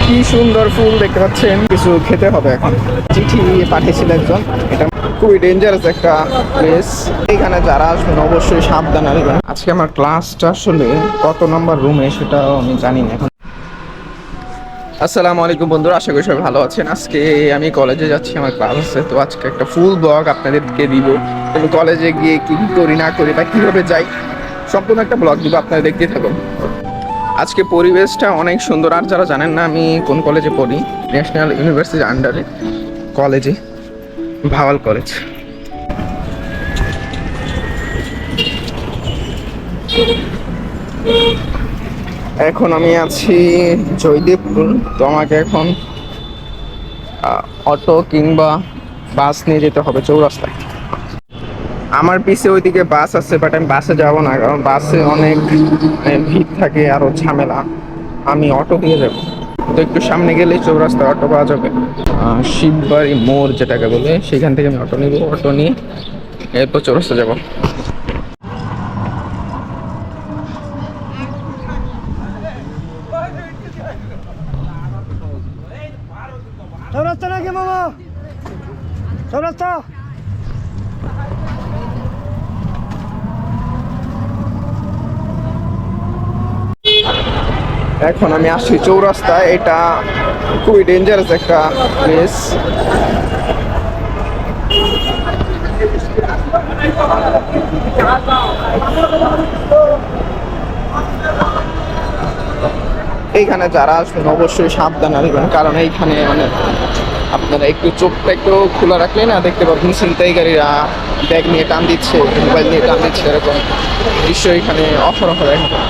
কি সুন্দর ফুল দেখতে পাচ্ছেন। কিছু খেতে হবে এখন। চিঠি পাঠিয়েছিল একজন। এটা খুবই ডেঞ্জারাস একটা প্লেস। এখানে যারা আসবেন অবশ্যই সাবধান আসবেন। আজকে আমার ক্লাসটা আসলে কত নাম্বার রুমে সেটাও আমি জানি না এখন। আসসালামু আলাইকুম বন্ধুরা, আশা করি সবাই ভালো আছেন। আজকে আমি কলেজে যাচ্ছি, আমার ক্লাস আছে, তো আজকে একটা ফুল ব্লগ আপনাদেরকে দিব। এবং কলেজে গিয়ে কি করি না করি বা কীভাবে যাই সম্পূর্ণ একটা ব্লগ দিব, আপনারা দেখতে থাকুন। আজকে পরিবেশটা অনেক সুন্দর। আর যারা জানেন না আমি কোন কলেজে পড়ি, ন্যাশনাল ইউনিভার্সিটির আন্ডারে কলেজে, ভাওয়াল কলেজ। এখন আমি আছি জয়দেবপুর। তো আমাকে এখন অটো কিংবা বাস নিয়ে যেতে হবে চৌরাস্তায়। আমার পিছে ওইদিকে বাস আছে, বাট আমি বাসে যাবো না, কারণ বাসে অনেক ভিড় থাকে, আরও ঝামেলা। আমি অটো দিয়ে যাবো। তো একটু সামনে গেলেই চৌরাস্তায় অটো পাওয়া যাবে। শিববাড়ি মোড় যেটাকে বলে, সেখান থেকে আমি অটো নিব। অটো নিয়ে এরপর চৌরাস্তা যাবো। চৌরাস্তা নাকি মামা? চৌরাস্তা। এখন আমি আসছি চৌরাস্তায়। এটা খুবই ডেঞ্জারাস একটা প্লেস। এইখানে যারা আসবেন অবশ্যই সাবধান আসবেন, কারণ এইখানে মানে আপনারা একটু চোখটা একটু খোলা রাখলে না দেখতে পাবেন ছিনতাইকারীরা ব্যাগ নিয়ে টান দিচ্ছে, মোবাইল নিয়ে টান দিচ্ছে, এরকম দৃশ্য এখানে অহরহ দেখা যায়।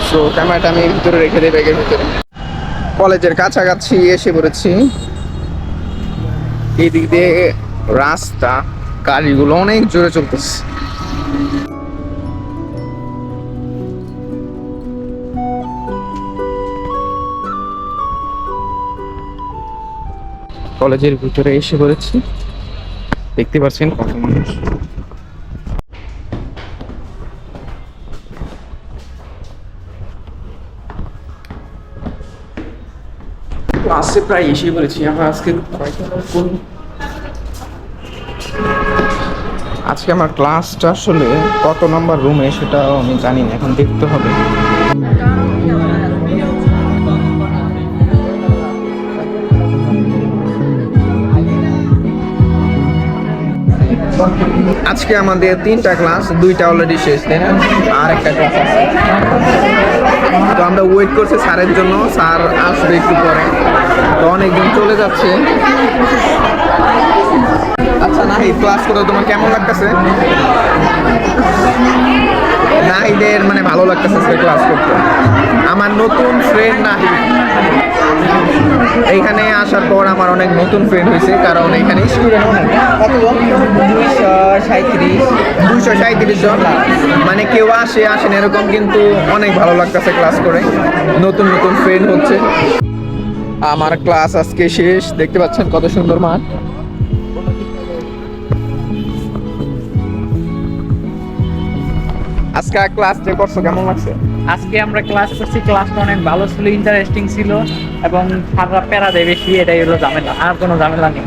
সো ক্যামেরাটা আমি ভিতরে রেখে দিই, ব্যাগের ভিতরে। কলেজের কাছাকাছি এসে পড়েছি। এই দিক দিয়ে রাস্তা, গাড়িগুলো অনেক জোরে চলতেছে। কলেজের ভিতরে এসে পড়েছি, দেখতে পাচ্ছেন কত মানুষ। ক্লাসে প্রায় এসে পড়েছি। আমরা আজকে আমার ক্লাসটা আসলে কত নাম্বার রুমে সেটাও আমি জানি না, এখন দেখতে হবে। আজকে আমাদের 3টা ক্লাস, 2টা অলরেডি শেষ, তাই না? আর একটা ক্লাস আছে। তো আমরা ওয়েট করছি স্যারের জন্য, স্যার আসবে একটু পরে। তো অনেকজন চলে যাচ্ছে। আচ্ছা নাহিদ, ক্লাস করতে তোমার কেমন লাগতেছে? নাহিদের মানে ভালো লাগতেছে ক্লাস করতে। আমার নতুন ফ্রেন্ড নাহিদ। এইখানে আসার পর আমার অনেক নতুন ফ্রেন্ড হয়েছে, কারণ এখানে স্টুডেন্ট অনেক। কতজন? 237 জন। মানে কেউ আসেন এরকম, কিন্তু অনেক ভালো লাগতেছে ক্লাস করে, নতুন নতুন ফ্রেন্ড হচ্ছে। আমার ক্লাস আজকে শেষ, দেখতে পাচ্ছেন কত সুন্দর মাঠ। আজকে ক্লাস যে করছো কেমন লাগছে? আজকে আমরা ক্লাস করছি, ক্লাসটা অনেক ভালো ছিল, ইন্টারেস্টিং ছিল, এবং স্যাররা প্যারা দেয় বেশি, এটাই হলো ঝামেলা, আর কোনো ঝামেলা নেই।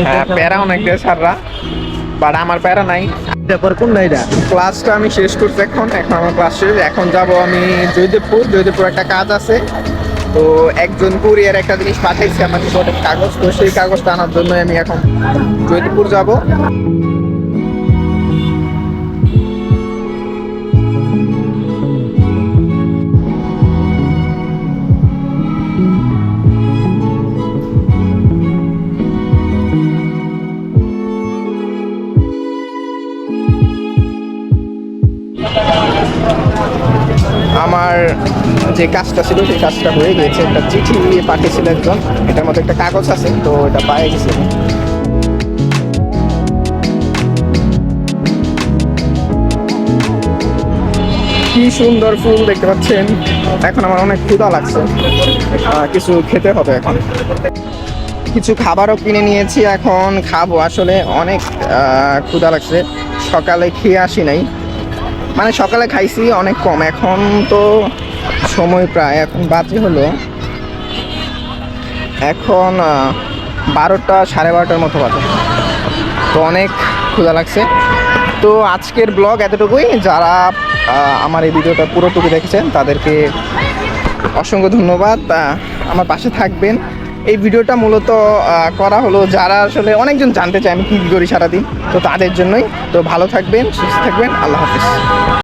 হ্যাঁ, প্যারা অনেক দেয় স্যাররা, বাট আমার প্যারা নাই। ক্লাসটা আমি শেষ করছি এখন আমার ক্লাস শেষ। এখন যাব আমি জয়দেবপুর একটা কাজ আছে। তো একজন কুরিয়ার একটা জিনিস পাঠাইছে আমার নিকটে, কাগজ। তো সেই কাগজটা আনার জন্য আমি এখন জয়দেবপুর যাব। আমার যে কাজটা ছিল সেই কাজটা হয়ে গেছে। একটা চিঠি পাঠিয়েছিল একজন, এটার মধ্যে একটা কাগজ আছে, তো এটা পাই গেছে। কি সুন্দর ফুল দেখতে পাচ্ছেন। এখন আমার অনেক ক্ষুধা লাগছে, কিছু খেতে হবে এখন। কিছু খাবারও কিনে নিয়েছি, এখন খাবো। আসলে অনেক ক্ষুধা লাগছে, সকালে খেয়ে আসি নাই, মানে সকালে খাইছি অনেক কম। এখন তো সময় প্রায়, এখন বাজে হলো এখন 12টা সাড়ে 12টার মতো বাজে। তো অনেক ক্ষুধা লাগছে। তো আজকের ব্লগ এতটুকুই। যারা আমার এই ভিডিওটা পুরোটুকু দেখেছেন তাদেরকে অসংখ্য ধন্যবাদ। আমার পাশে থাকবেন। এই ভিডিওটা মূলত করা হলো যারা আসলে অনেকজন জানতে চায় আমি কী করি সারাদিন, তো তাদের জন্যই। তো ভালো থাকবেন, সুস্থ থাকবেন, আল্লাহ হাফিজ।